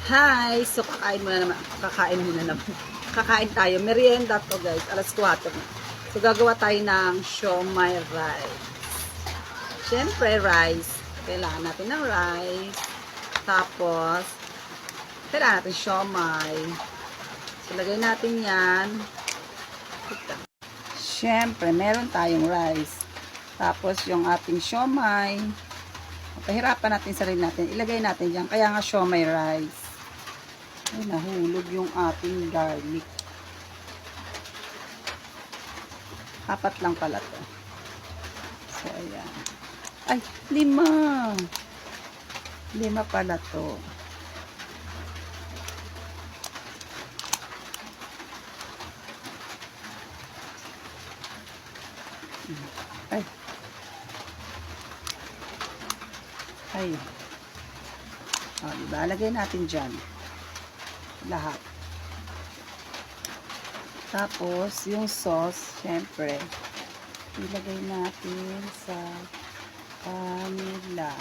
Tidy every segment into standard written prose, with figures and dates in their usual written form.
Hi! So, kakain muna naman. Kakain tayo. Merienda to guys. Alas 4 na. So, gagawa tayo ng siomai rice. Siyempre, rice. Kailangan natin ng rice. Tapos, kailangan natin siomai. So, lagay natin yan. Siyempre, meron tayong rice. Tapos, yung ating siomai. Pahirapan natin sarili natin. Ilagay natin dyan. Kaya nga siomai rice. Ay, nahulog yung ating garlic. 4 lang pala to. So, ayan. Ay, 5. 5 pala to. Ay. Ay. O, diba? Lagay natin dyan. Lahat. Tapos, yung sauce, syempre, ilagay natin sa kanila.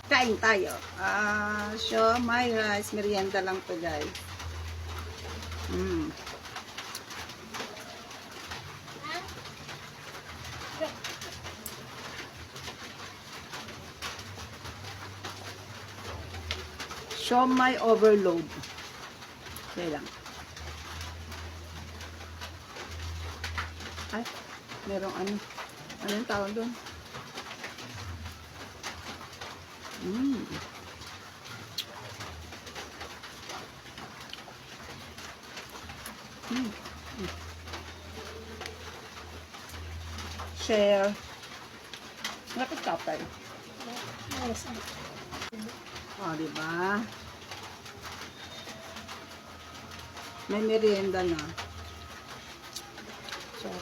Kain tayo. Siomai rice. Merienda lang to guys. Siomai overload. Okay lang. Ay, merong ano. Ano yung tawag doon? Share. Lapit ka tayo. O, diba? May merienda na. So,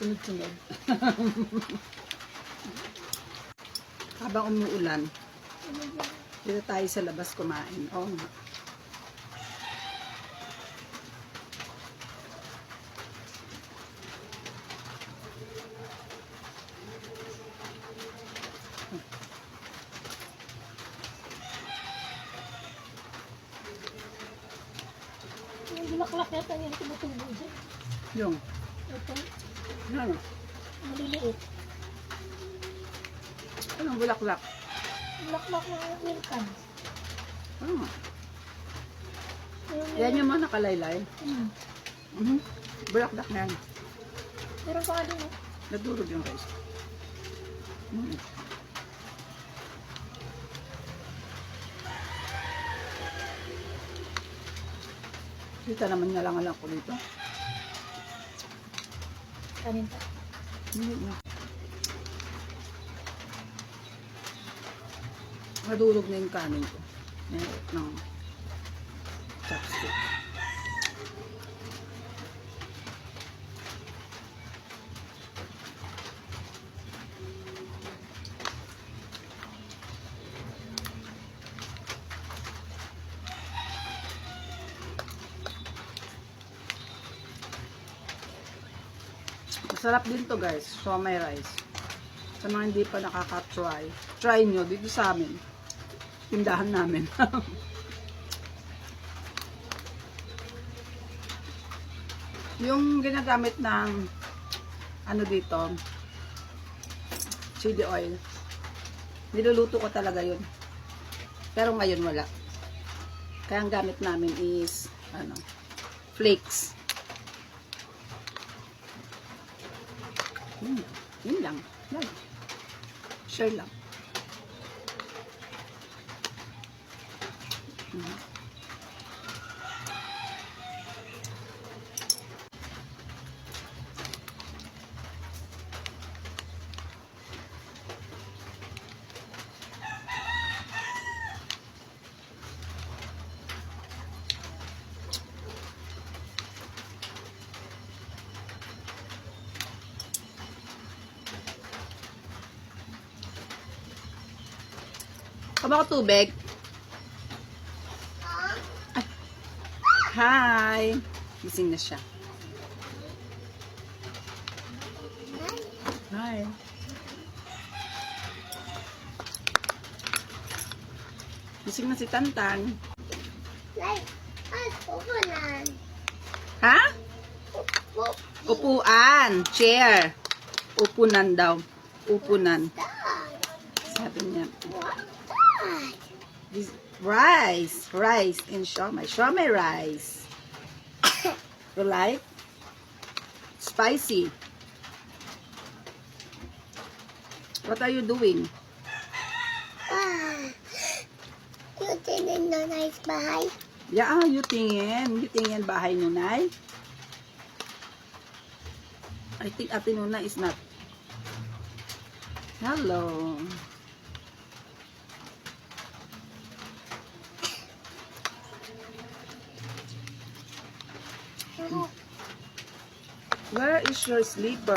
sunod-sunod. Habang umuulan, dito tayo sa labas kumain. Oo nga. Yung bulaklak yata yung tumutubo dyan. Yung, Ito, ano? maliliit. Anong bulaklak? Bulaklak na wilkan. Ano nga? Yan yung mga nakalaylay. Bulaklak na yan. Meron pa nga din, oh. Nadurog yung rice. Kita naman nga lang ko dito. Kanin pa. Hindi na. Nadurog na yung kanin ko. Ng chopstick. Masarap din to guys, siomai rice. Sa mga hindi pa nakaka-try, try nyo dito sa amin. Tindahan namin. Yung ginagamit ng ano dito, chili oil. Niluluto ko talaga yun. Pero ngayon wala. Kaya ang gamit namin is ano, flakes. Yun lang. Yan. Share lang. Kama ko tubig. Hi! Gising na siya. Hi. Gising na si Tantan. Upunan. Ha? Upuan. Chair. Upunan daw. Upunan. Sabi niya. This, rice. Rice in siomai. Siomai rice. You like? Spicy. What are you doing? Yung tinin na nice bahay. Yeah, you tingin. You tingin bahay nunay. I think Ate Nuna is not. Hello. Where is your sleeper?